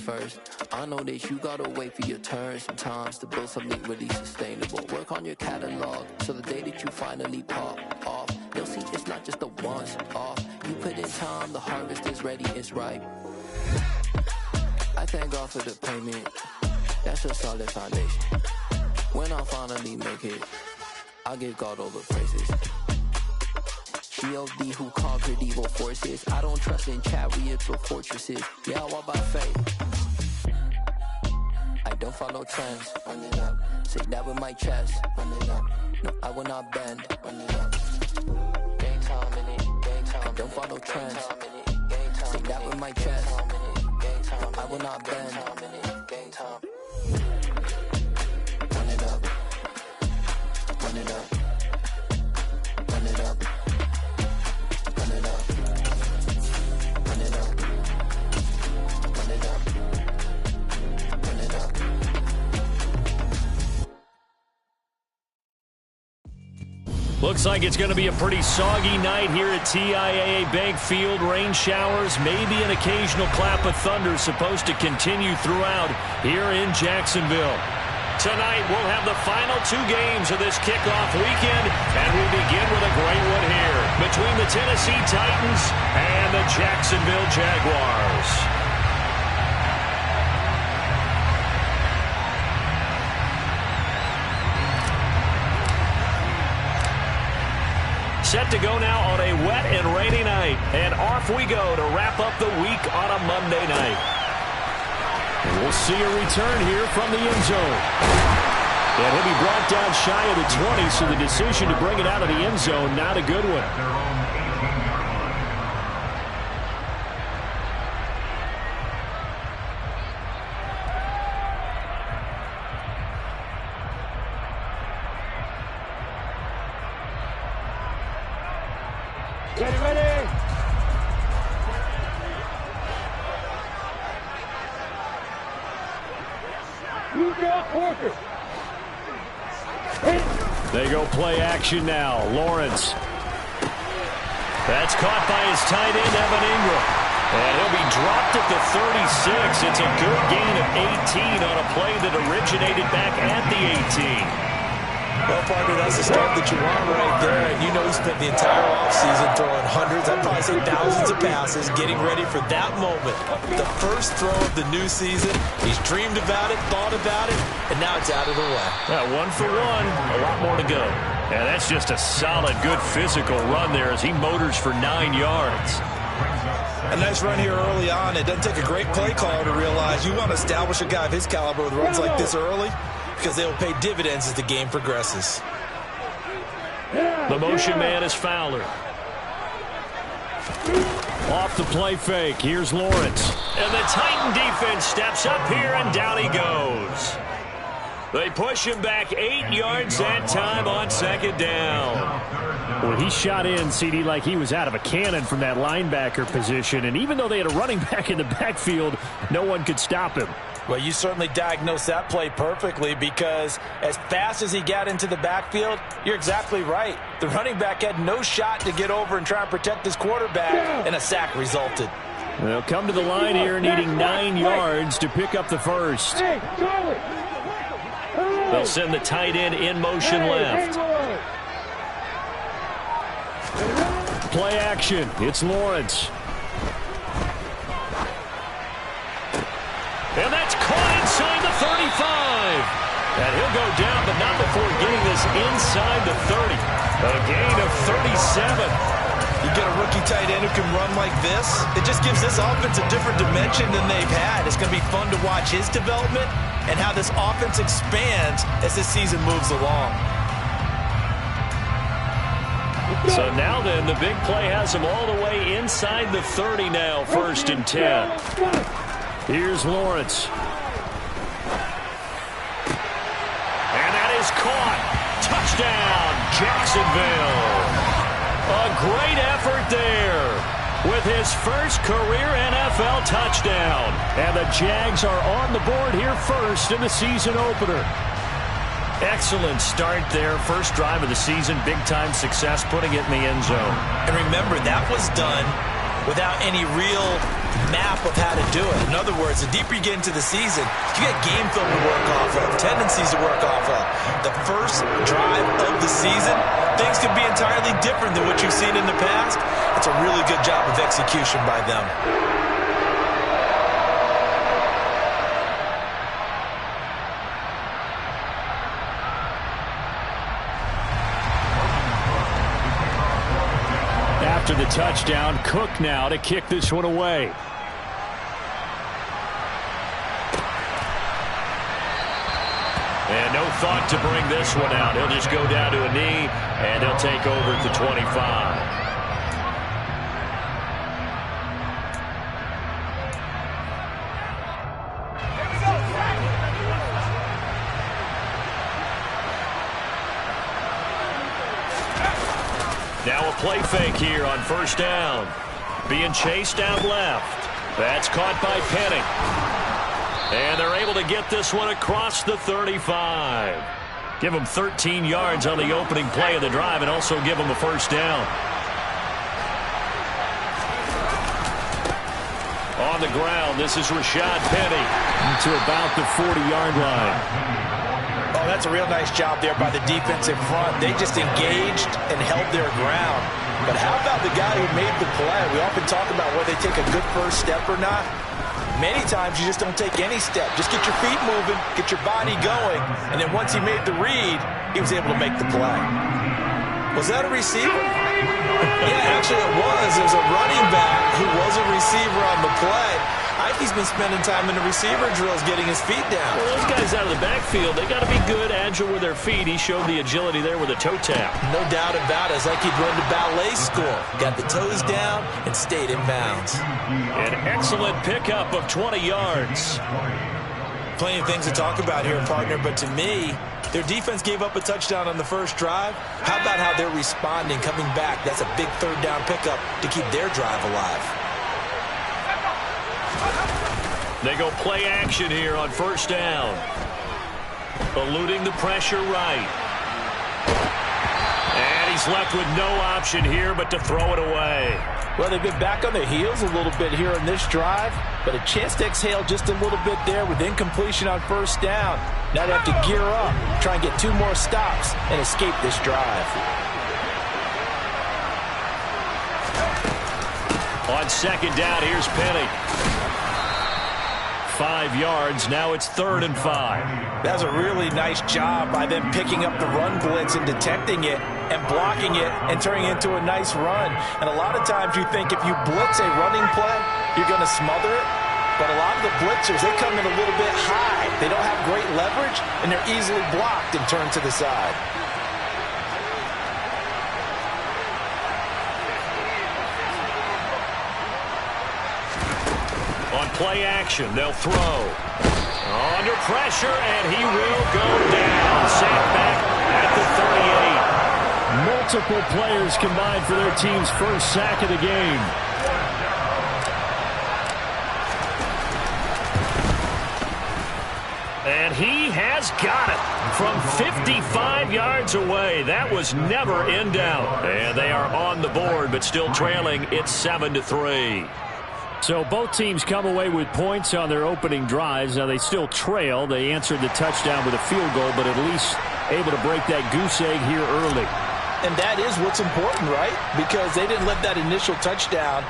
first. I know that you gotta wait for your turn sometimes to build something really sustainable. Work on your catalog so the day that you finally pop off, you'll see it's not just a once off. You put in time, the harvest is ready, it's ripe. I thank God for the payment, that's a solid foundation. When I finally make it, I give God all the praises. G.O.D. who conquered evil forces. I don't trust in chariots or fortresses. Yeah, I walk by faith. I don't follow trends. Run it up. Say that with my chest. Run it up. No, I will not bend. Run it up. Gang time in it. Gang time. I don't follow trends. Say that with my chest. No, I will not bend. Gang time. Run it up. Run it up. Run it up. Run it up. Run it up. Run it up. Run it up. Looks like it's going to be a pretty soggy night here at TIAA Bank Field. Rain showers, maybe an occasional clap of thunder supposed to continue throughout here in Jacksonville. Tonight, we'll have the final two games of this kickoff weekend, and we begin with a great one here between the Tennessee Titans and the Jacksonville Jaguars. Set to go now on a wet and rainy night, and off we go to wrap up the week on a Monday night. And we'll see a return here from the end zone. And he'll be brought down shy of the 20, so the decision to bring it out of the end zone, not a good one. Ready. You got Porter. They go play action now. Lawrence. That's caught by his tight end, Evan Ingram. And he'll be dropped at the 36. It's a good gain of 18 on a play that originated back at the 18. Well, partner, that's the start that you want right there. And you know he spent the entire offseason throwing hundreds, I'd probably say thousands of passes, getting ready for that moment. The first throw of the new season. He's dreamed about it, thought about it, and now it's out of the way. Yeah, 1 for 1, a lot more to go. And that's just a solid, good physical run there as he motors for 9 yards. A nice run here early on. It doesn't take a great play caller to realize you want to establish a guy of his caliber with runs like this early, because they will pay dividends as the game progresses. The motion man is Fowler. Off the play fake. Here's Lawrence. And the Titan defense steps up here, and down he goes. They push him back 8 yards that time on second down. Well, he shot in, CD, like he was out of a cannon from that linebacker position. And even though they had a running back in the backfield, no one could stop him. Well, you certainly diagnosed that play perfectly, because as fast as he got into the backfield, you're exactly right. The running back had no shot to get over and try and protect his quarterback, and a sack resulted. They'll come to the line here needing 9 yards to pick up the first. They'll send the tight end in motion left. Play action. It's Lawrence. And that's caught inside the 35. And he'll go down, but not before getting this inside the 30. A gain of 37. You get a rookie tight end who can run like this, it just gives this offense a different dimension than they've had. It's going to be fun to watch his development and how this offense expands as this season moves along. So now then, the big play has him all the way inside the 30 now, 1st and 10. Here's Lawrence. And that is caught. Touchdown, Jacksonville. A great effort there with his first career NFL touchdown. And the Jags are on the board here first in the season opener. Excellent start there. First drive of the season. Big-time success putting it in the end zone. And remember, that was done without any real map of how to do it. In other words, the deeper you get into the season, you get game film to work off of, tendencies to work off of. The first drive of the season, things could be entirely different than what you've seen in the past. It's a really good job of execution by them. After the touchdown, Cook now to kick this one away. And no thought to bring this one out. He'll just go down to a knee, and he'll take over at the 25. Now a play fake here on first down. Being chased out left. That's caught by Penning. And they're able to get this one across the 35. Give them 13 yards on the opening play of the drive and also give them a first down. On the ground, this is Rashad Penny to about the 40-yard line. Oh, that's a real nice job there by the defensive front. They just engaged and held their ground. But how about the guy who made the play? We often talk about whether they take a good first step or not. Many times you just don't take any step. Just get your feet moving, get your body going, and then once he made the read, he was able to make the play. Was that a receiver? Yeah, actually it was. There's a running back who was a receiver on the play. I think he's been spending time in the receiver drills getting his feet down. Well, those guys out of the backfield, they got to be good, agile with their feet. He showed the agility there with a toe tap. No doubt about it. It's like he'd run to ballet school. Got the toes down and stayed in bounds. An excellent pickup of 20 yards. Plenty of things to talk about here, partner, but to me, their defense gave up a touchdown on the first drive. How about how they're responding, coming back? That's a big third down pickup to keep their drive alive. They go play action here on first down. Eluding the pressure right. And he's left with no option here but to throw it away. Well, they've been back on their heels a little bit here in this drive, but a chance to exhale just a little bit there with incompletion on first down. Now they have to gear up, try and get 2 more stops, and escape this drive. On second down, here's Penny. 5 yards. Now it's 3rd and 5. That's a really nice job by them picking up the run blitz and detecting it and blocking it and turning it into a nice run. And a lot of times you think if you blitz a running play, you're going to smother it. But a lot of the blitzers, they come in a little bit high. They don't have great leverage, and they're easily blocked and turned to the side. On play action, they'll throw. Under pressure, and he will go down. Sacked back at the 38. Multiple players combined for their team's first sack of the game. And he has got it from 55 yards away. That was never in doubt. And they are on the board, but still trailing. It's 7-3. So both teams come away with points on their opening drives. Now they still trail. They answered the touchdown with a field goal, but at least able to break that goose egg here early. And that is what's important, right? Because they didn't let that initial touchdown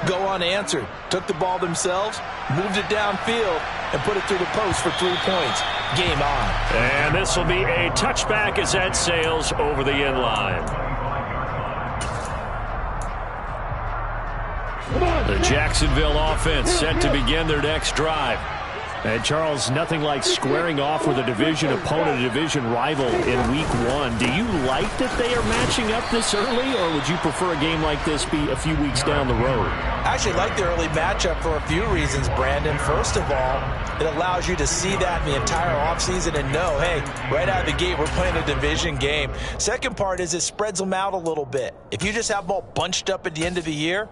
go unanswered. Took the ball themselves, moved it downfield, and put it through the post for 3 points. Game on. And this will be a touchback as that sails over the end line. The Jacksonville offense set to begin their next drive. And Charles, nothing like squaring off with a division opponent, a division rival in week 1. Do you like that they are matching up this early, or would you prefer a game like this be a few weeks down the road? I actually like the early matchup for a few reasons, Brandon. First of all, it allows you to see that in the entire offseason and know, hey, right out of the gate, we're playing a division game. Second part is it spreads them out a little bit. If you just have them all bunched up at the end of the year,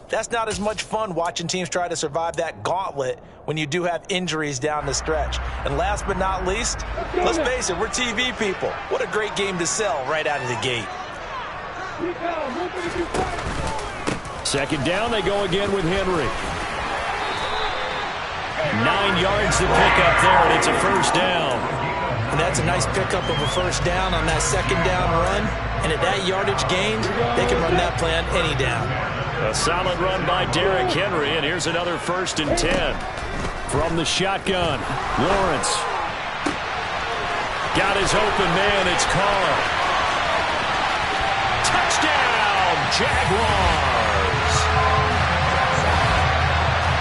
that's not as much fun watching teams try to survive that gauntlet when you do have injuries down the stretch. And last but not least, let's face it, we're TV people. What a great game to sell right out of the gate. Second down, they go again with Henry. 9 yards to pick up there, and it's a first down. And that's a nice pickup of a first down on that second down run. And at that yardage gain, they can run that play on any down. A solid run by Derrick Henry, and here's another 1st and 10. From the shotgun, Lawrence. Got his open man, it's caught. Touchdown, Jaguars.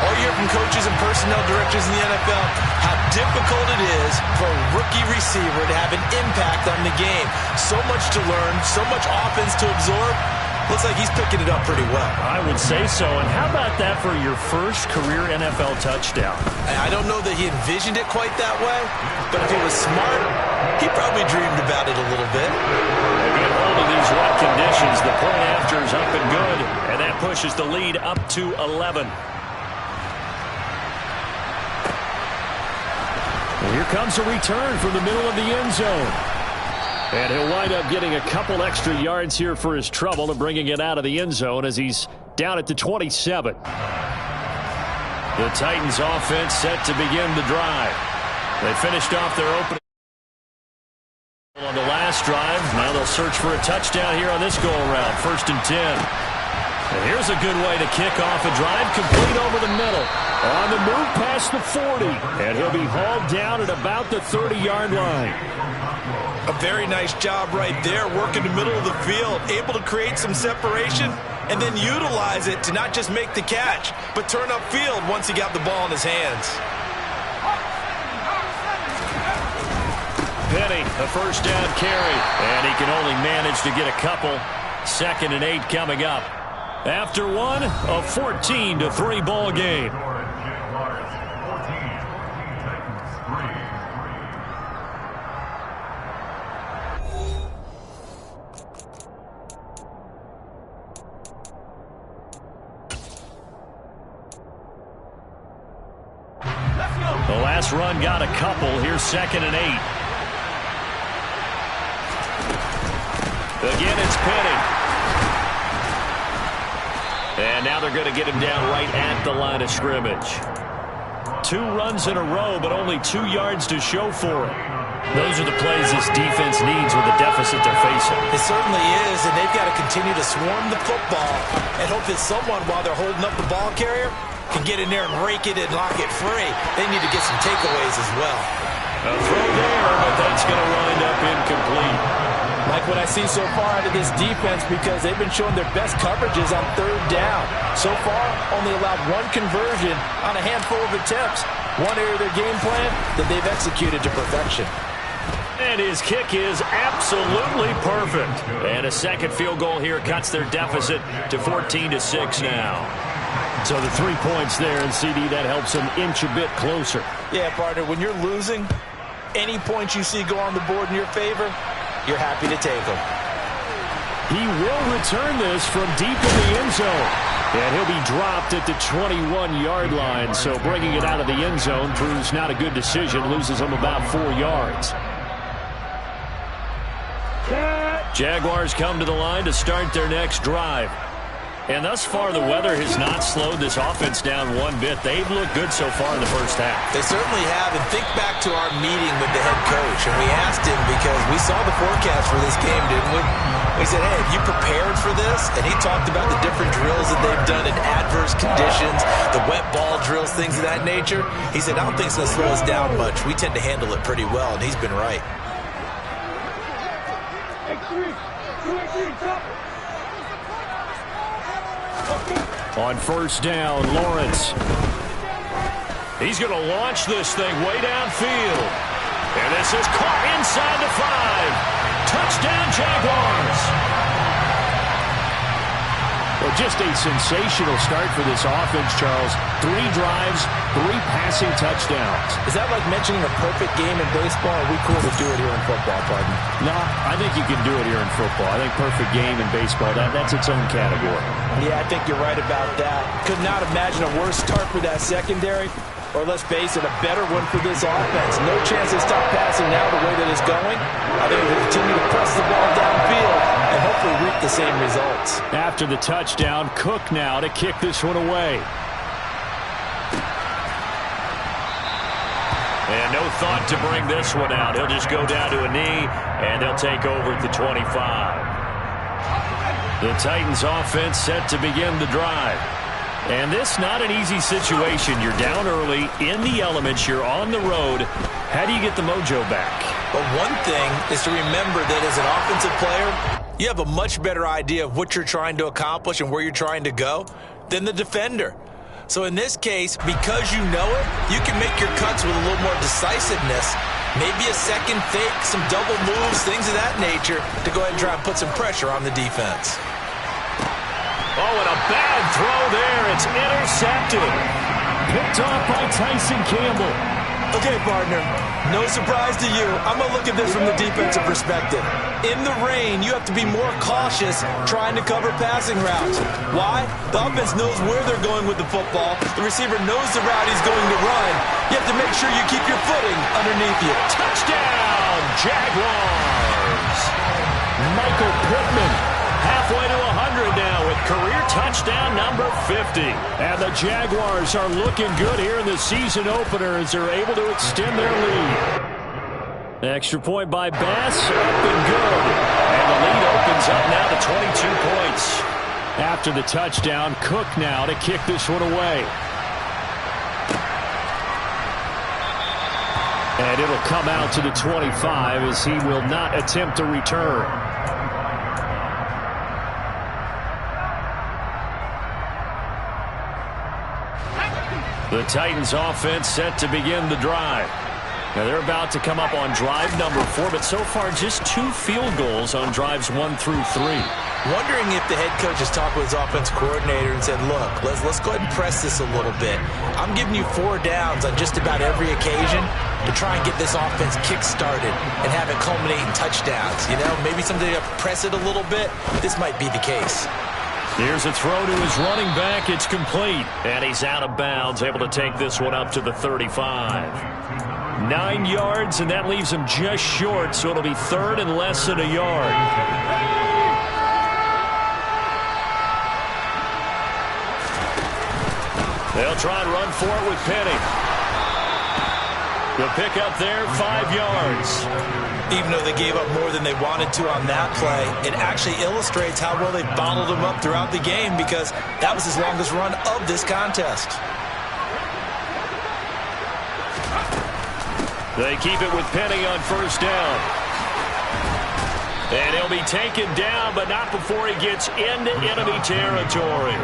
All year from coaches and personnel directors in the NFL, how difficult it is for a rookie receiver to have an impact on the game. So much to learn, so much offense to absorb. Looks like he's picking it up pretty well. I would say so. And how about that for your first career NFL touchdown? I don't know that he envisioned it quite that way, but if he was smart, he probably dreamed about it a little bit. A good hold of these wet conditions. The point after is up and good, and that pushes the lead up to 11. Well, here comes a return from the middle of the end zone. And he'll wind up getting a couple extra yards here for his trouble and bringing it out of the end zone as he's down at the 27. The Titans offense set to begin the drive. They finished off their opening on the last drive. Now they'll search for a touchdown here on this go-around. 1st and 10. And here's a good way to kick off a drive, complete over the middle. On the move past the 40. And he'll be hauled down at about the 30-yard line. A very nice job right there, working the middle of the field, able to create some separation and then utilize it to not just make the catch, but turn upfield once he got the ball in his hands. Penny, a first down carry, and he can only manage to get a couple. 2nd and 8 coming up. After one, a 14-3 ball game. The last run got a couple. Here's 2nd and 8. Again, it's Penny. And now they're going to get him down right at the line of scrimmage. 2 runs in a row, but only 2 yards to show for it. Those are the plays this defense needs with the deficit they're facing. It certainly is, and they've got to continue to swarm the football and hope that someone, while they're holding up the ball carrier, can get in there and rake it and lock it free. They need to get some takeaways as well. A throw there, but that's going to wind up incomplete. Like what I see so far out of this defense, because they've been showing their best coverages on 3rd down. So far, only allowed 1 conversion on a handful of attempts. One area of their game plan that they've executed to perfection. And his kick is absolutely perfect. And a second field goal here cuts their deficit to 14-6 now. So the 3 points there, and CD, that helps them inch a bit closer. Yeah, partner, when you're losing, any points you see go on the board in your favor, you're happy to take them. He will return this from deep in the end zone. And he'll be dropped at the 21-yard line. So bringing it out of the end zone proves not a good decision. Loses him about 4 yards. Jaguars come to the line to start their next drive. And thus far, the weather has not slowed this offense down one bit. They've looked good so far in the first half. They certainly have. And think back to our meeting with the head coach. And we asked him, because we saw the forecast for this game, didn't we? We said, hey, have you prepared for this? And he talked about the different drills that they've done in adverse conditions, the wet ball drills, things of that nature. He said, I don't think it's going to slow us down much. We tend to handle it pretty well, and he's been right. On 1st down, Lawrence. He's going to launch this thing way downfield. And this is caught inside the 5. Touchdown, Jaguars. Well, just a sensational start for this offense, Charles. 3 drives, 3 passing touchdowns. Is that like mentioning a perfect game in baseball? Or are we cool to do it here in football, pardon? No, I think you can do it here in football. I think perfect game in baseball, that's its own category. Yeah, I think you're right about that. Could not imagine a worse start for that secondary. Or let's face it, a better one for this offense. No chance to stop passing now the way that it's going. I think they'll continue to press the ball downfield and hopefully reap the same results. After the touchdown, Cook now to kick this one away. And no thought to bring this one out. He'll just go down to a knee, and they'll take over at the 25. The Titans offense set to begin the drive. And this not an easy situation. You're down early, in the elements, you're on the road. How do you get the mojo back? But one thing is to remember that as an offensive player, you have a much better idea of what you're trying to accomplish and where you're trying to go than the defender. So in this case, because you know it, you can make your cuts with a little more decisiveness. Maybe a second fake, some double moves, things of that nature to go ahead and try and put some pressure on the defense. Oh, and a bad throw there. It's intercepted. Picked off by Tyson Campbell. Okay, partner, no surprise to you. I'm going to look at this from the defensive perspective. In the rain, you have to be more cautious trying to cover passing routes. Why? The offense knows where they're going with the football. The receiver knows the route he's going to run. You have to make sure you keep your footing underneath you. Touchdown, Jaguars. Michael Pittman halfway to 100 now with career touchdown number 50. And the Jaguars are looking good here in the season opener as they're able to extend their lead. Extra point by Bass, up and good. And the lead opens up now to 22 points. After the touchdown, Cook now to kick this one away. And it'll come out to the 25 as he will not attempt a return. The Titans offense set to begin the drive. Now they're about to come up on drive number 4, but so far just 2 field goals on drives 1 through 3. Wondering if the head coach has talked with his offense coordinator and said, look, let's go ahead and press this a little bit. I'm giving you 4 downs on just about every occasion to try and get this offense kick-started and have it culminate in touchdowns. You know, maybe someday you have to press it a little bit. This might be the case. Here's a throw to his running back. It's complete. And he's out of bounds, able to take this one up to the 35. 9 yards, and that leaves him just short, so it'll be 3rd and less than a yard. They'll try and run for it with Penny. The pick up there, 5 yards. Even though they gave up more than they wanted to on that play, it actually illustrates how well they bottled them up throughout the game because that was his longest run of this contest. They keep it with Penny on 1st down. And he'll be taken down, but not before he gets into enemy territory.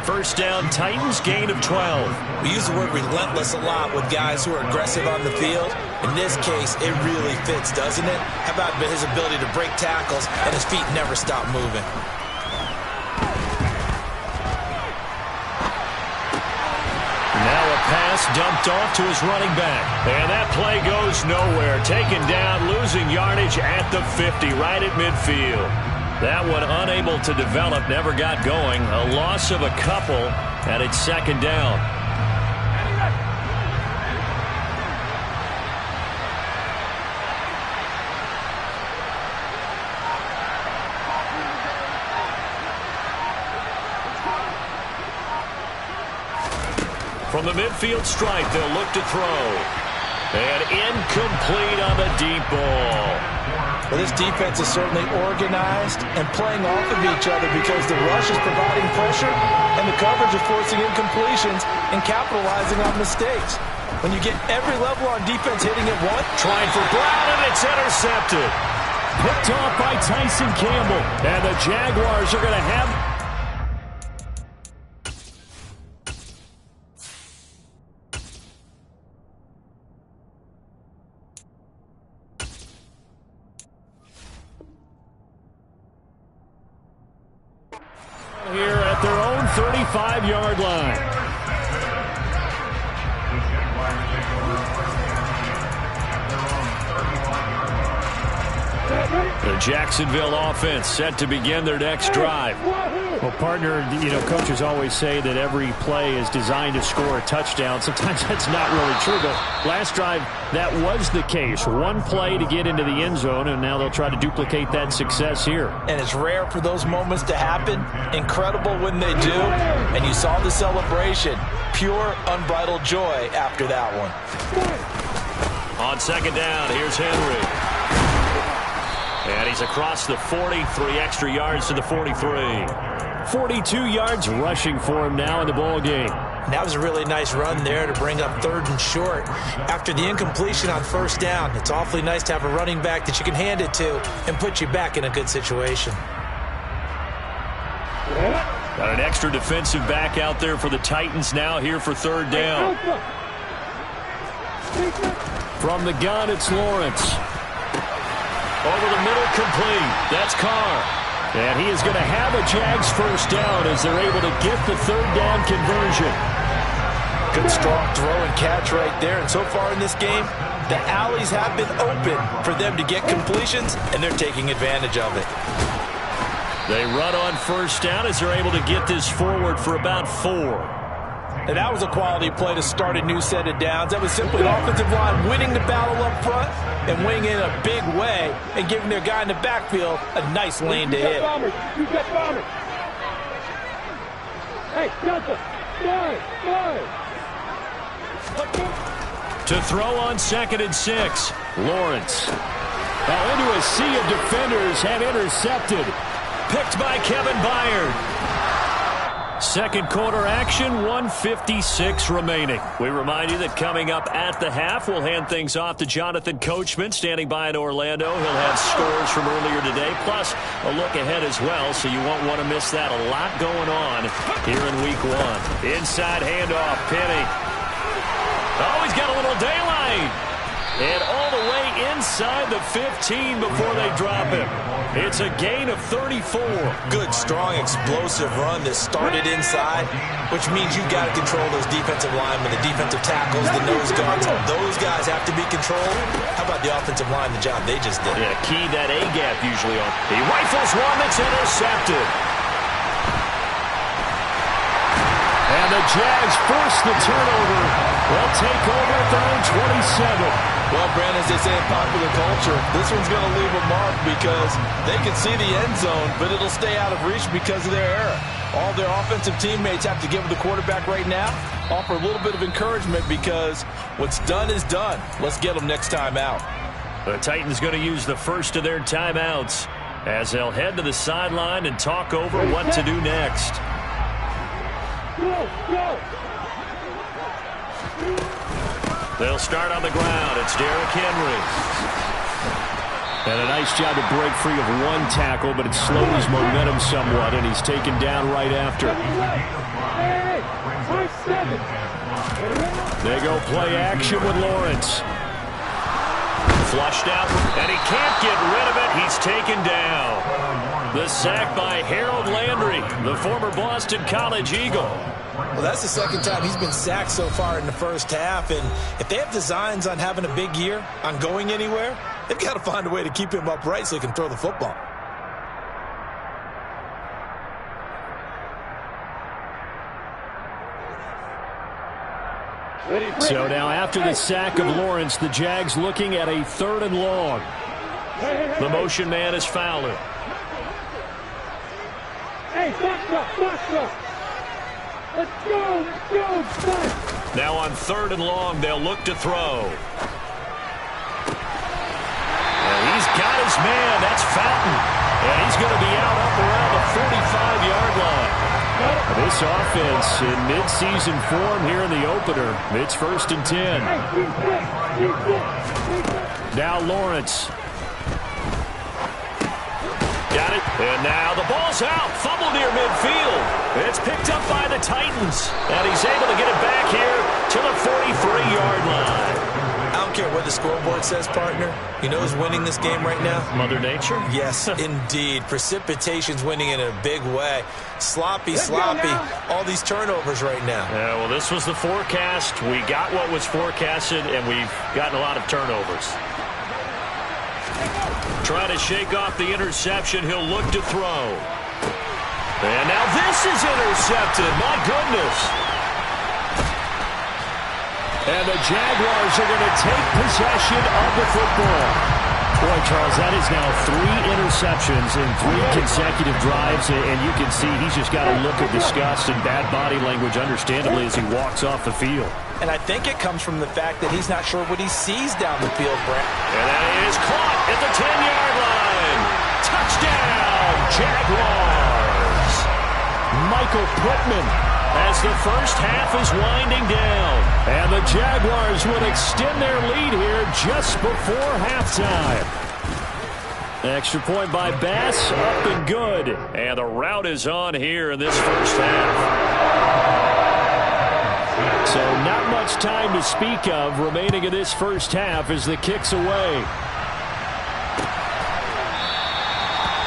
1st down, Titans, gain of 12. We use the word relentless a lot with guys who are aggressive on the field. In this case, it really fits, doesn't it? How about his ability to break tackles and his feet never stop moving? Now a pass dumped off to his running back. And that play goes nowhere. Taken down, losing yardage at the 50, right at midfield. That one unable to develop, never got going. A loss of a couple, and it's 2nd down. From the midfield stripe, they'll look to throw. And incomplete on the deep ball. Well, this defense is certainly organized and playing off of each other because the rush is providing pressure and the coverage is forcing incompletions and capitalizing on mistakes. When you get every level on defense hitting at once. Trying for Brown, and it's intercepted. Picked off by Tyson Campbell. And the Jaguars are going to have... here at their own 35-yard line. The Jacksonville offense set to begin their next drive. Well, partner, you know, coaches always say that every play is designed to score a touchdown. Sometimes that's not really true, but last drive, that was the case. One play to get into the end zone, and now they'll try to duplicate that success here. And it's rare for those moments to happen. Incredible when they do. And you saw the celebration. Pure, unbridled joy after that one. On second down, here's Henry. And he's across the 40, 3 extra yards to the 43. 42 yards rushing for him now in the ball game. That was a really nice run there to bring up 3rd and short. After the incompletion on 1st down, it's awfully nice to have a running back that you can hand it to and put you back in a good situation. Got an extra defensive back out there for the Titans now here for 3rd down. From the gun, it's Lawrence. Over the middle, complete. That's Carr. And he is going to have a Jags 1st down as they're able to get the 3rd down conversion. Good strong throw and catch right there. And so far in this game, the alleys have been open for them to get completions, and they're taking advantage of it. They run on 1st down as they're able to get this forward for about 4. And that was a quality play to start a new set of downs. That was simply the offensive line winning the battle up front and winning in a big way and giving their guy in the backfield a nice lane to hit. You got bombers. Hey, Delta, To throw on 2nd and 6. Lawrence. Now into a sea of defenders and intercepted. Picked by Kevin Byard. Second quarter action, 1:56 remaining. We remind you that coming up at the half, we'll hand things off to Jonathan Coachman, standing by in Orlando. He'll have scores from earlier today, plus a look ahead as well, so you won't want to miss that. A lot going on here in Week 1. Inside handoff, Penny. Oh, he's got a little daylight. And all the way inside the 15 before they drop him. It's a gain of 34. Good, strong, explosive run that started inside, which means you've got to control those defensive linemen, the defensive tackles, the nose guards. Those guys have to be controlled. How about the offensive line, the job they just did? Yeah, key that A-gap usually on. He rifles one that's intercepted. And the Jags force the turnover. They'll take over at their own 27. Well, Brandon, as they say in popular culture, this one's going to leave a mark because they can see the end zone, but it'll stay out of reach because of their error. All their offensive teammates have to give the quarterback right now, offer a little bit of encouragement because what's done is done. Let's get them next time out. The Titans going to use the first of their timeouts as they'll head to the sideline and talk over what to do next. Go! They'll start on the ground. It's Derrick Henry. And a nice job to break free of one tackle, but it slows momentum somewhat, and he's taken down right after. They go play action with Lawrence. Flushed out, and he can't get rid of it. He's taken down. The sack by Harold Landry, the former Boston College Eagle. Well, that's the 2nd time he's been sacked so far in the 1st half, and if they have designs on having a big year, on going anywhere, they've got to find a way to keep him upright so he can throw the football. So now after the sack of Lawrence, the Jags looking at a 3rd and long. The motion man is Fowler. Hey, box up. Let's go. Now on 3rd and long, they'll look to throw. And he's got his man. That's Fountain. And he's going to be out up around the 45-yard line. This offense in midseason form here in the opener. It's 1st and 10. Now Lawrence. Got it. And now the ball's out. Fumble near midfield. It's picked up by the Titans. And he's able to get it back here to the 43-yard line. I don't care what the scoreboard says, partner. You know who's winning this game right now? Mother Nature? Yes, indeed. Precipitation's winning in a big way. Sloppy. All these turnovers right now. Yeah, well, this was the forecast. We got what was forecasted, and we've gotten a lot of turnovers. Trying to shake off the interception. He'll look to throw. And now this is intercepted. My goodness. And the Jaguars are going to take possession of the football. Boy, Charles, that is now 3 interceptions in 3 consecutive drives, and you can see he's just got a look of disgust and bad body language, understandably, as he walks off the field. And I think it comes from the fact that he's not sure what he sees down the field, Brent. And that is caught at the 10-yard line. Touchdown, Jaguars. Michael Pittman as the first half is winding down. And the Jaguars will extend their lead here just before halftime. Extra point by Bass, up and good. And the route is on here in this first half. So not much time to speak of remaining in this first half as the kick's away.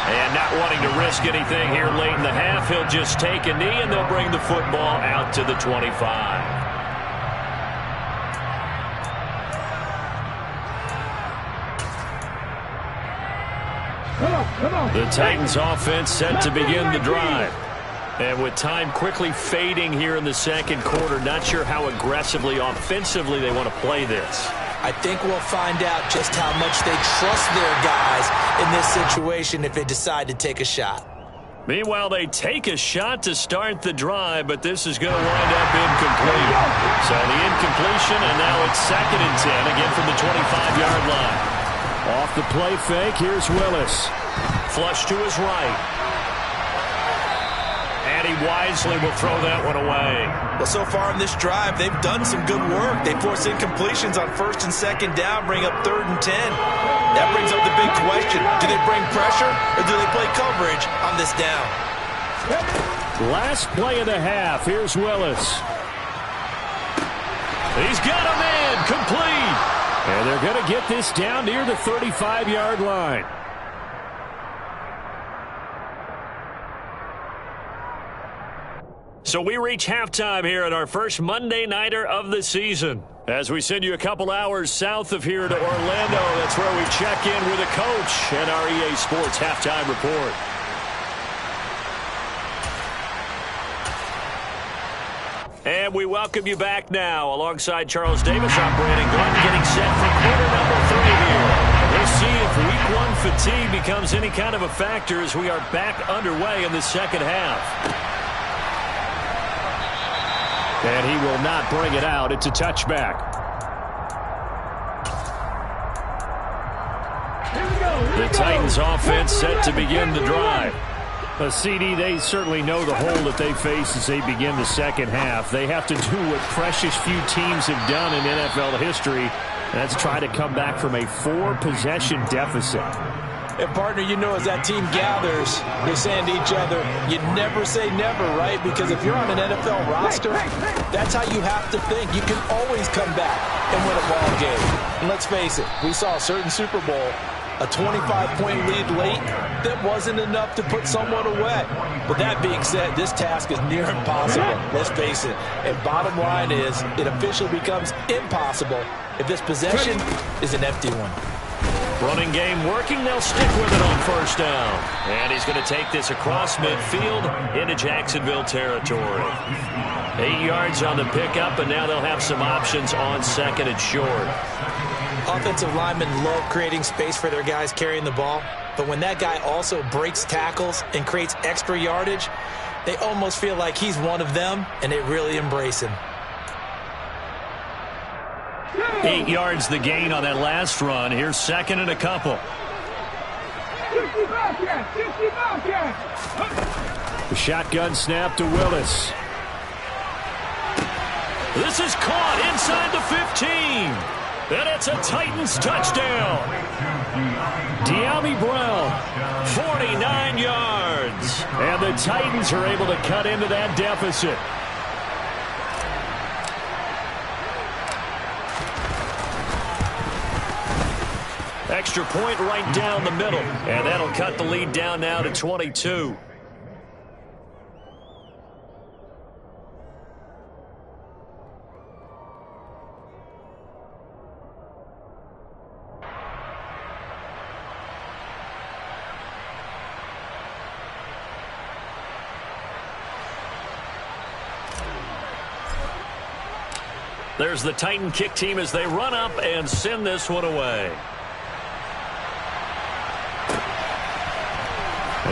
And not wanting to risk anything here late in the half, he'll just take a knee and they'll bring the football out to the 25. The Titans offense set to begin the drive. And with time quickly fading here in the second quarter, not sure how aggressively, offensively they want to play this. I think we'll find out just how much they trust their guys in this situation if they decide to take a shot. Meanwhile, they take a shot to start the drive, but this is going to wind up incomplete. So the incompletion, and now it's 2nd and 10, again from the 25-yard line. Off the play fake, here's Willis. Flush to his right. And he wisely will throw that one away. Well, so far in this drive, they've done some good work. They force incompletions on 1st and 2nd down, bring up 3rd and 10. That brings up the big question. Do they bring pressure or do they play coverage on this down? Last play of the half. Here's Willis. He's got a man complete. And they're going to get this down near the 35-yard line. So we reach halftime here at our first Monday Nighter of the season. As we send you a couple hours south of here to Orlando, that's where we check in with a coach and our EA Sports Halftime Report. And we welcome you back now. Alongside Charles Davis, I'm Brandon Glenn, getting set for quarter number 3 here. We'll see if Week 1 fatigue becomes any kind of a factor as we are back underway in the second half. And he will not bring it out. It's a touchback. The Titans offense set to begin the drive. CD, they certainly know the hole that they face as they begin the second half. They have to do what precious few teams have done in NFL history, and that's try to come back from a 4-possession deficit. And, partner, you know, as that team gathers, they're saying to each other, you never say never, right? Because if you're on an NFL roster, that's how you have to think. You can always come back and win a ball game. And let's face it, we saw a certain Super Bowl, a 25-point lead late, that wasn't enough to put someone away. But that being said, this task is near impossible. Let's face it. And bottom line is, it officially becomes impossible if this possession is an empty one. Running game working. They'll stick with it on first down. And he's going to take this across midfield into Jacksonville territory. 8 yards on the pickup, and now they'll have some options on 2nd and short. Offensive linemen love creating space for their guys carrying the ball. But when that guy also breaks tackles and creates extra yardage, they almost feel like he's one of them, and they really embrace him. 8 yards the gain on that last run. Here's 2nd and a couple. The shotgun snap to Willis. This is caught inside the 15. And it's a Titans touchdown. De'Ami Brown, 49 yards. And the Titans are able to cut into that deficit. Extra point right down the middle. And that'll cut the lead down now to 22. There's the Titan kick team as they run up and send this one away.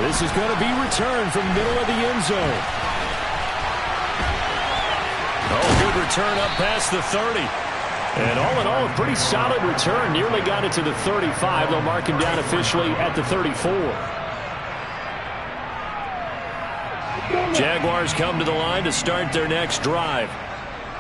This is going to be returned from the middle of the end zone. Oh, good return up past the 30. And all in all, a pretty solid return. Nearly got it to the 35. They'll mark him down officially at the 34. Jaguars come to the line to start their next drive.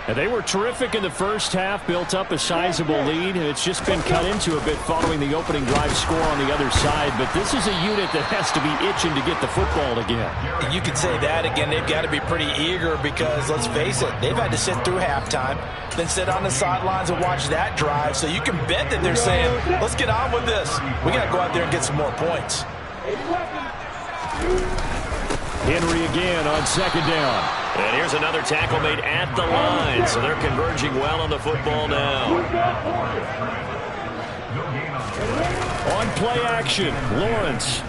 And they were terrific in the first half, built up a sizable lead, and it's just been cut into a bit following the opening drive score on the other side. But this is a unit that has to be itching to get the football again. You could say that again. They've got to be pretty eager because, let's face it, they've had to sit through halftime, then sit on the sidelines and watch that drive. So you can bet that they're saying, let's get on with this. We got to go out there and get some more points. Henry again on second down. And here's another tackle made at the line, so they're converging well on the football now. On play action, Lawrence.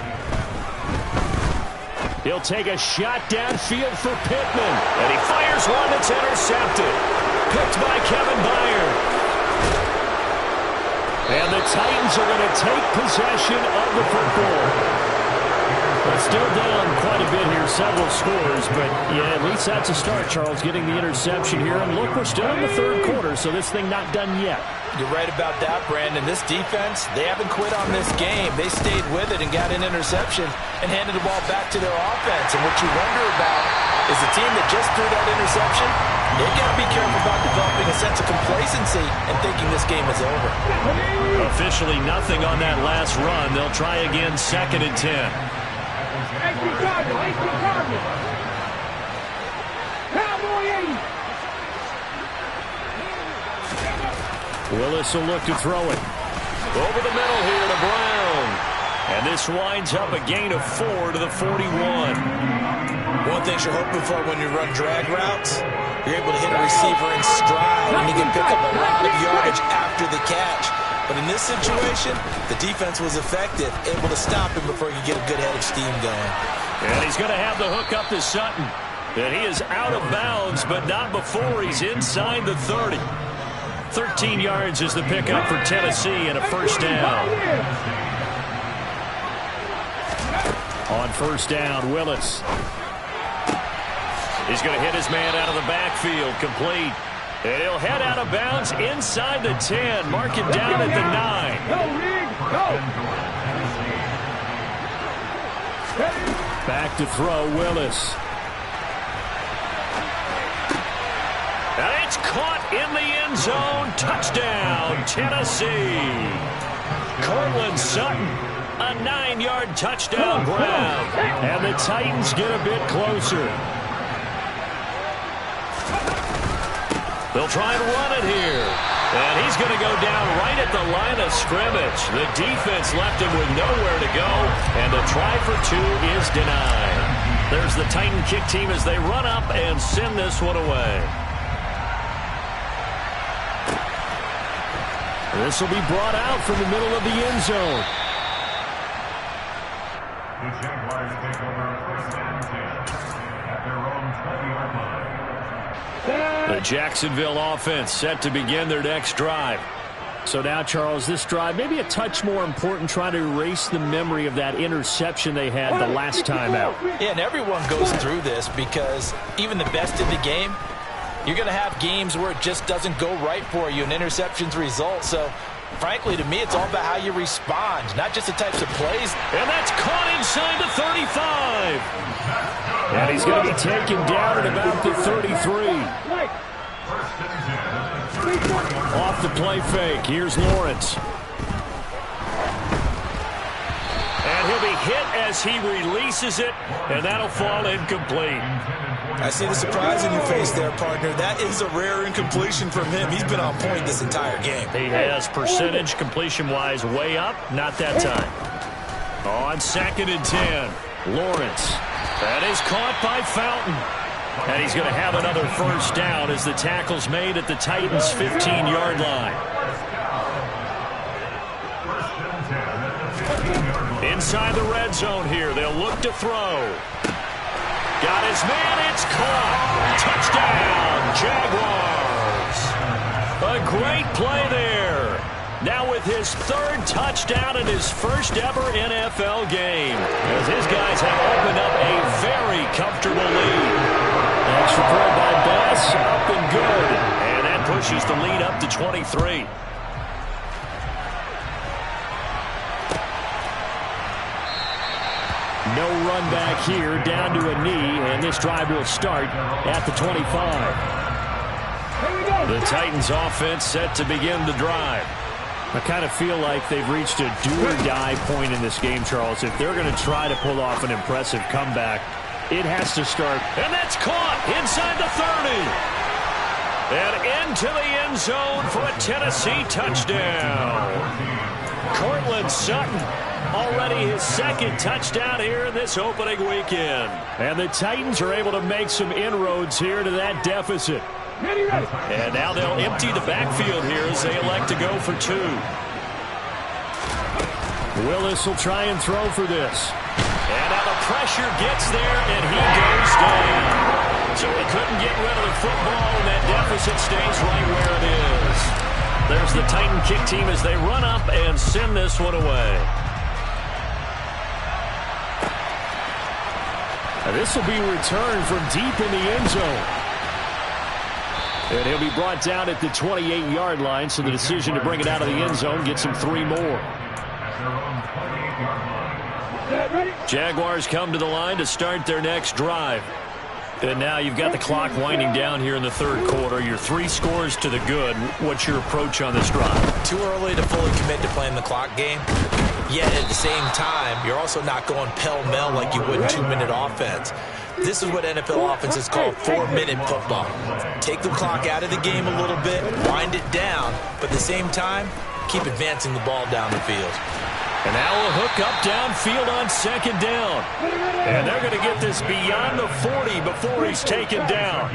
He'll take a shot downfield for Pittman. And he fires one that's intercepted. Picked by Kevin Byard. And the Titans are going to take possession of the football. But still down quite a bit here, several scores. But, yeah, at least that's a start, Charles, getting the interception here. And, look, we're still in the third quarter, so this thing not done yet. You're right about that, Brandon. This defense, they haven't quit on this game. They stayed with it and got an interception and handed the ball back to their offense. And what you wonder about is the team that just threw that interception, they've got to be careful about developing a sense of complacency and thinking this game is over. Officially nothing on that last run. They'll try again, 2nd and 10. Willis will look to throw it. Over the middle here to Brown. And this winds up a gain of 4 to the 41. One thing you're hoping for when you run drag routes, you're able to hit a receiver in stride and he can pick up a lot of yardage after the catch. But in this situation, the defense was effective, able to stop him before he could get a good head of steam going. And he's going to have the hook up to Sutton. And he is out of bounds, but not before he's inside the 30. 13 yards is the pickup for Tennessee and a first down. On first down, Willis. He's going to hit his man out of the backfield, complete. And he'll head out of bounds inside the 10. Mark him down at the 9. Back to throw, Willis. And it's caught in the end zone. Touchdown, Tennessee. Cortland Sutton, a 9-yard touchdown grab. And the Titans get a bit closer. They'll try and run it here. And he's going to go down right at the line of scrimmage. The defense left him with nowhere to go. And the try for 2 is denied. There's the Titan kick team as they run up and send this one away. This will be brought out from the middle of the end zone. The Jaguars take over 1st and 10 at their own 20-yard line. The Jacksonville offense set to begin their next drive. So now, Charles, this drive maybe a touch more important, trying to erase the memory of that interception they had the last time out. Yeah, and everyone goes through this because even the best in the game, you're going to have games where it just doesn't go right for you and interceptions result. So, frankly, to me, it's all about how you respond, not just the types of plays. And that's caught inside the 35. And he's going to be taken down at about the 33. Off the play fake. Here's Lawrence. And he'll be hit as he releases it, and that'll fall incomplete. I see the surprise in your face there, partner. That is a rare incompletion from him. He's been on point this entire game. He has percentage completion-wise way up. Not that time. On 2nd and 10, Lawrence. That is caught by Fountain. And he's going to have another first down as the tackle's made at the Titans' 15-yard line. Inside the red zone here. They'll look to throw. Got his man. It's caught. Touchdown, Jaguars. A great play there. Now with his third touchdown in his first ever NFL game, as his guys have opened up a very comfortable lead. Extra point by Bass, up and good. And that pushes the lead up to 23. No run back here, down to a knee, and this drive will start at the 25. The Titans offense set to begin the drive. I kind of feel like they've reached a do-or-die point in this game, Charles. If they're going to try to pull off an impressive comeback, it has to start. And that's caught inside the 30. And into the end zone for a Tennessee touchdown. Cortland Sutton, already his second touchdown here in this opening weekend. And the Titans are able to make some inroads here to that deficit. And now they'll empty the backfield here as they elect to go for two. Willis will try and throw for this. And now the pressure gets there, and he goes down. So he couldn't get rid of the football, and that deficit stays right where it is. There's the Titan kick team as they run up and send this one away. Now this will be returned from deep in the end zone. And he'll be brought down at the 28-yard line, so the decision to bring it out of the end zone gets him three more. Jaguars come to the line to start their next drive. And now you've got the clock winding down here in the third quarter. You're 3 scores to the good. What's your approach on this drive? Too early to fully commit to playing the clock game. Yet at the same time, you're also not going pell-mell like you would 2-minute offense. This is what NFL offenses call 4-minute football. Take the clock out of the game a little bit, wind it down, but at the same time, keep advancing the ball down the field. And now a hook up downfield on second down. And they're going to get this beyond the 40 before he's taken down.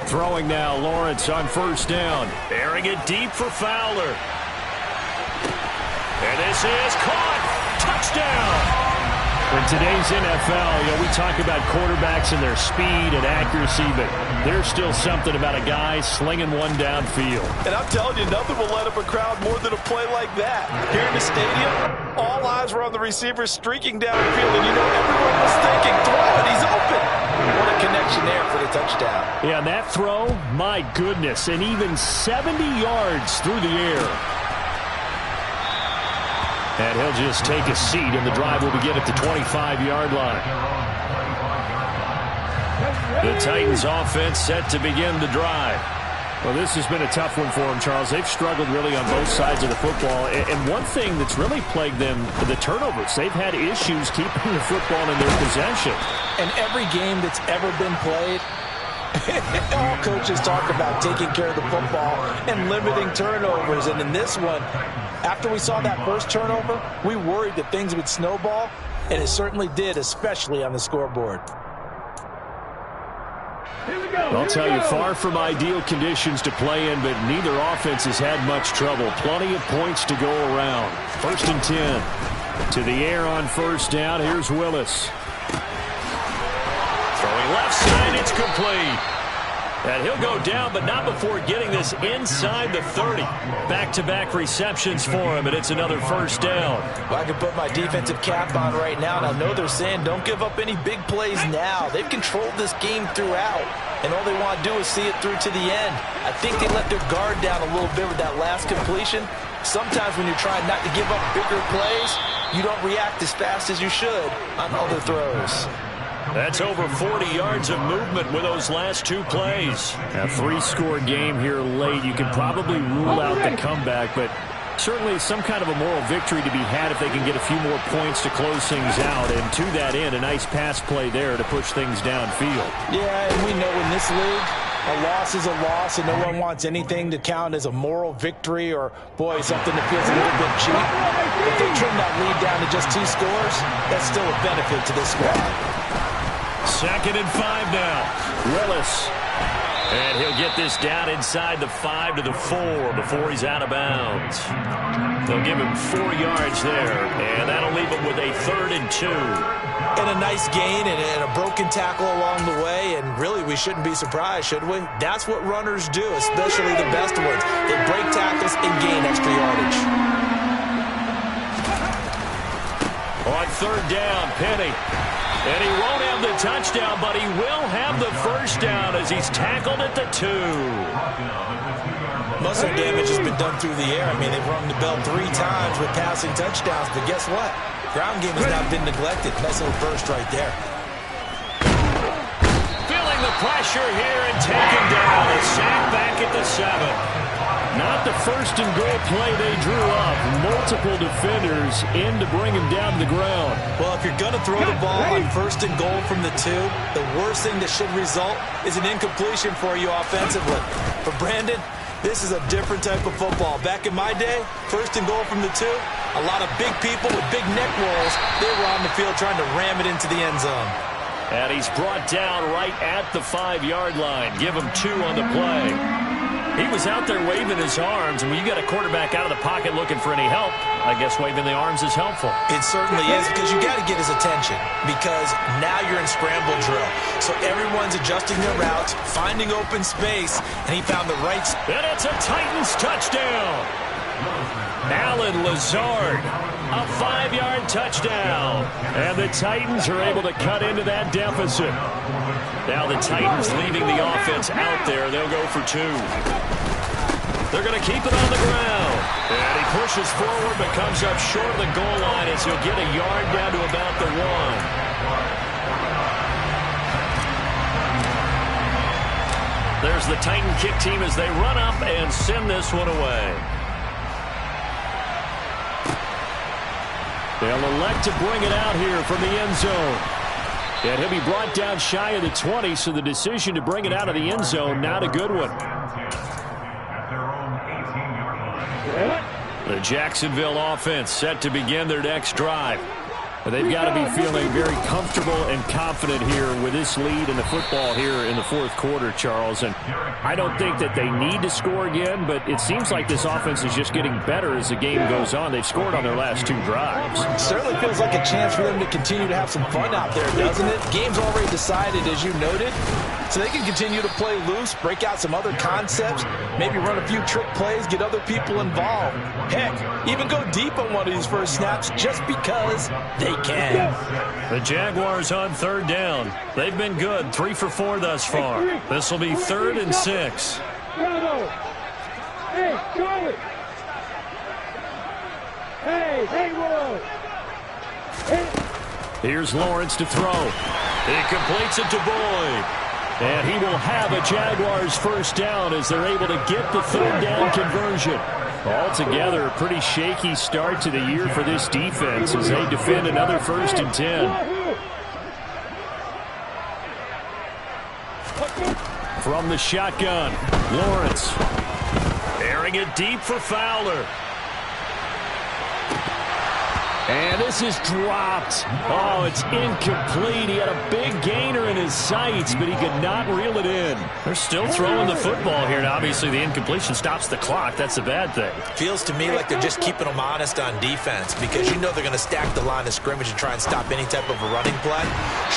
Throwing now, Lawrence on first down. Airing it deep for Fowler. And this is caught. Touchdown. In today's NFL, we talk about quarterbacks and their speed and accuracy, but there's still something about a guy slinging one downfield. And I'm telling you, nothing will light up a crowd more than a play like that. Here in the stadium, all eyes were on the receiver streaking downfield, and everyone was thinking, throw it, he's open. What a connection there for the touchdown. Yeah, and that throw, my goodness, and even 70 yards through the air. And he'll just take a seat, and the drive will begin at the 25-yard line. The Titans offense set to begin the drive. Well, this has been a tough one for them, Charles. They've struggled really on both sides of the football. And one thing that's really plagued them, the turnovers. They've had issues keeping the football in their possession. And every game that's ever been played, all coaches talk about taking care of the football and limiting turnovers. And in this one, after we saw that first turnover, we worried that things would snowball, and it certainly did, especially on the scoreboard. I'll tell you, far from ideal conditions to play in, but neither offense has had much trouble. Plenty of points to go around. 1st and 10. To the air on first down. Here's Willis. Throwing left side, it's complete. And he'll go down, but not before getting this inside the 30. Back-to-back receptions for him, and it's another first down. Well, I can put my defensive cap on right now, and I know they're saying don't give up any big plays now. They've controlled this game throughout, and all they want to do is see it through to the end. I think they let their guard down a little bit with that last completion. Sometimes when you're trying not to give up bigger plays, you don't react as fast as you should on other throws. That's over 40 yards of movement with those last 2 plays. A 3-score game here late. You can probably rule out the comeback, but certainly some kind of a moral victory to be had if they can get a few more points to close things out. And to that end, a nice pass play there to push things downfield. Yeah, and we know in this league, a loss is a loss, and no one wants anything to count as a moral victory or, boy, something that feels a little bit cheap. If they trim that lead down to just 2 scores, that's still a benefit to this squad. 2nd and 5 now. Willis. And he'll get this down inside the 5 to the 4 before he's out of bounds. They'll give him 4 yards there, and that'll leave him with a 3rd and 2. And a nice gain and a broken tackle along the way, and really we shouldn't be surprised, should we? That's what runners do, especially the best ones. They break tackles and gain extra yardage. On 3rd down, Penny. And he won't have the touchdown, but he will have the first down as he's tackled at the 2. Muscle damage has been done through the air. I mean, they've rung the bell 3 times with passing touchdowns, but guess what? Ground game has not been neglected. Nice little burst right there. Feeling the pressure here and taken down. A sack back at the 7. Not the 1st and goal play they drew up. Multiple defenders in to bring him down to the ground. Well, if you're going to throw the ball on 1st and goal from the 2, the worst thing that should result is an incompletion for you offensively. For Brandon, this is a different type of football. Back in my day, 1st and goal from the 2, a lot of big people with big neck rolls, they were on the field trying to ram it into the end zone. And he's brought down right at the 5-yard line. Give him 2 on the play. He was out there waving his arms, and when you got a quarterback out of the pocket looking for any help, I guess waving the arms is helpful. It certainly is, because you got to get his attention, because now you're in scramble drill. So everyone's adjusting their routes, finding open space, and he found the right spot. And it's a Titans touchdown. Allen Lazard, a 5-yard touchdown. And the Titans are able to cut into that deficit. Now the Titans leaving the offense out there. They'll go for 2. They're going to keep it on the ground. And he pushes forward but comes up short of the goal line as he'll get a yard down to about the 1. There's the Titan kick team as they run up and send this one away. They'll elect to bring it out here from the end zone. And he'll be brought down shy of the 20, so the decision to bring it out of the end zone, not a good one. The Jacksonville offense set to begin their next drive. But they've got to be feeling very comfortable and confident here with this lead in the football here in the 4th quarter, Charles. And I don't think that they need to score again, but it seems like this offense is just getting better as the game goes on. They've scored on their last 2 drives. It certainly feels like a chance for them to continue to have some fun out there, doesn't it? Game's already decided, as you noted. So they can continue to play loose, break out some other concepts, maybe run a few trick plays, get other people involved. Heck, even go deep on one of these first snaps just because they can. The Jaguars on 3rd down. They've been good, 3 for 4 thus far. This will be 3rd and 6. Hey, Charlie! Hey, Willow! Here's Lawrence to throw. He completes it to Boyd. And he will have a Jaguars first down as they're able to get the 3rd down conversion. Altogether, a pretty shaky start to the year for this defense as they defend another 1st and 10. From the shotgun, Lawrence. Airing it deep for Fowler. And this is dropped. Oh, it's incomplete. He had a big gainer in his sights, but he could not reel it in. They're still throwing the football here, and obviously the incompletion stops the clock. That's a bad thing. Feels to me like they're just keeping them honest on defense, because you know they're going to stack the line of scrimmage and try and stop any type of a running play.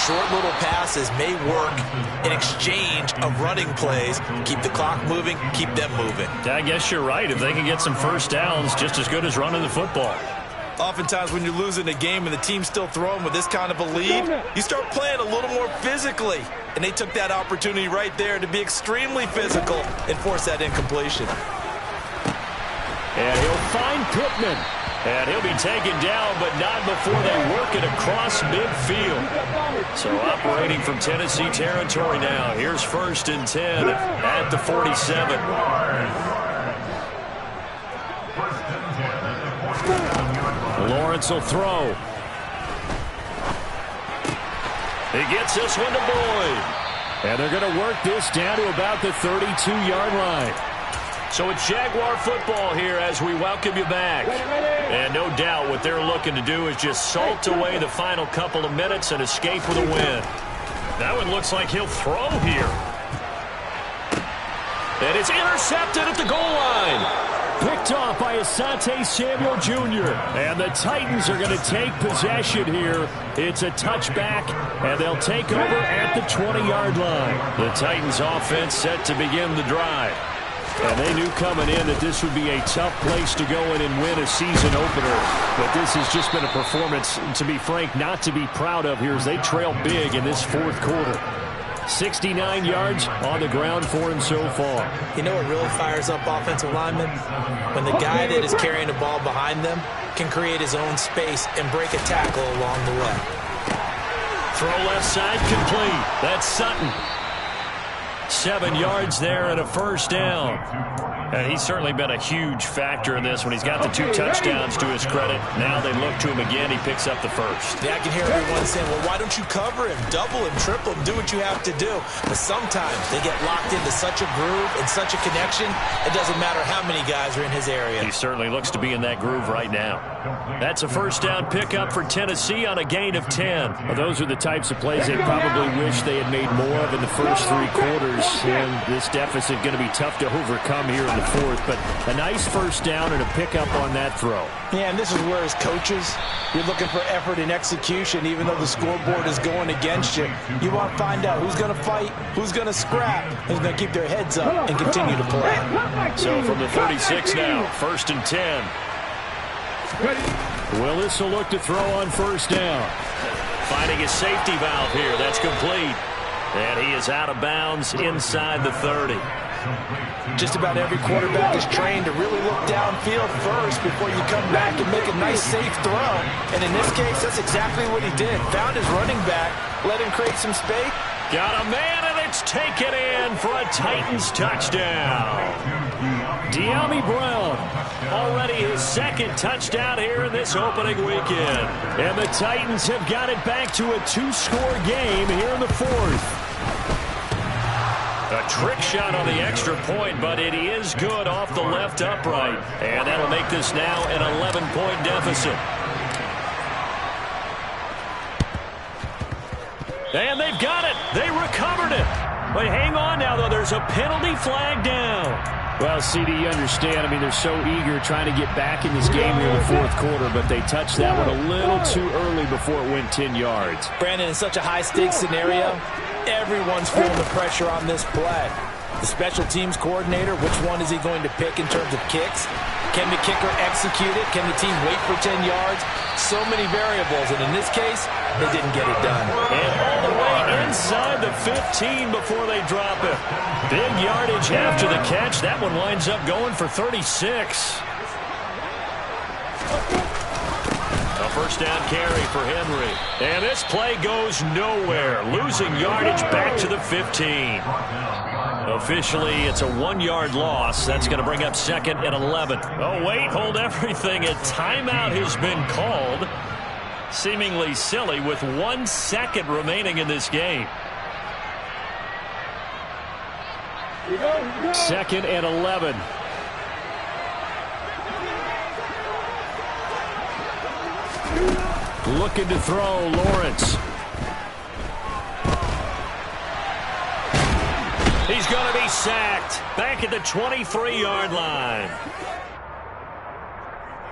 Short little passes may work in exchange of running plays. Keep the clock moving, keep them moving. I guess you're right. If they can get some first downs, just as good as running the football. Oftentimes when you're losing a game and the team's still throwing with this kind of a lead, you start playing a little more physically. And they took that opportunity right there to be extremely physical and force that incompletion. And he'll find Pittman. And he'll be taken down, but not before they work it across midfield. So operating from Tennessee territory now. Here's 1st and 10 at the 47. Lawrence will throw. He gets this one to Boyd. And they're going to work this down to about the 32-yard line. So it's Jaguar football here as we welcome you back. And no doubt what they're looking to do is just salt away the final couple of minutes and escape with a win. That one looks like he'll throw here. And it's intercepted at the goal line. Picked off by Asante Samuel Jr. And the Titans are going to take possession here. It's a touchback, and they'll take over at the 20-yard line. The Titans offense set to begin the drive. And they knew coming in that this would be a tough place to go in and win a season opener. But this has just been a performance, to be frank, not to be proud of here as they trail big in this fourth quarter. 69 yards on the ground for him so far. You know what really fires up offensive linemen? When the guy that is carrying the ball behind them can create his own space and break a tackle along the way. Throw left side complete. That's Sutton. 7 yards there and a first down. And he's certainly been a huge factor in this when he's got the 2 touchdowns to his credit. Now they look to him again. He picks up the first. Yeah, I can hear everyone saying, well, why don't you cover him, double him, triple him, do what you have to do. But sometimes they get locked into such a groove and such a connection, it doesn't matter how many guys are in his area. He certainly looks to be in that groove right now. That's a first down pickup for Tennessee on a gain of 10. Well, those are the types of plays they probably wish they had made more of in the first 3 quarters. And this deficit going to be tough to overcome here in the fourth. But a nice first down and a pickup on that throw. Yeah, and this is where as coaches, you're looking for effort and execution even though the scoreboard is going against you. You want to find out who's going to fight, who's going to scrap, who's going to keep their heads up and continue to play. So from the 36 now, first and 10. Willis will look to throw on first down. Finding his safety valve here. That's complete. And he is out of bounds inside the 30. Just about every quarterback is trained to really look downfield first before you come back and make a nice, safe throw. And in this case, that's exactly what he did. Found his running back, let him create some space. Got a man, and it's taken in for a Titans touchdown. De'Ami Brown, already his second touchdown here in this opening weekend. And the Titans have got it back to a 2-score game here in the fourth. A trick shot on the extra point, but it is good off the left upright. And that'll make this now an 11-point deficit. And they've got it. They recovered it. But hang on now, though. There's a penalty flag down. Well, CD, you understand. I mean, they're so eager trying to get back in this game here in the fourth quarter, but they touched that one a little too early before it went 10 yards. Brandon, in such a high-stakes scenario, everyone's feeling the pressure on this play. The special teams coordinator, which one is he going to pick in terms of kicks? Can the kicker execute it? Can the team wait for 10 yards? So many variables, and in this case, they didn't get it done. And all the way inside the 15 before they drop it. Big yardage after the catch. That one winds up going for 36. A first down carry for Henry. And this play goes nowhere. Losing yardage back to the 15. Officially, it's a 1-yard loss. That's going to bring up second and 11. Oh, wait, hold everything. A timeout has been called. Seemingly silly with 1 second remaining in this game. Second and 11. Looking to throw, Lawrence. He's going to be sacked back at the 23-yard line.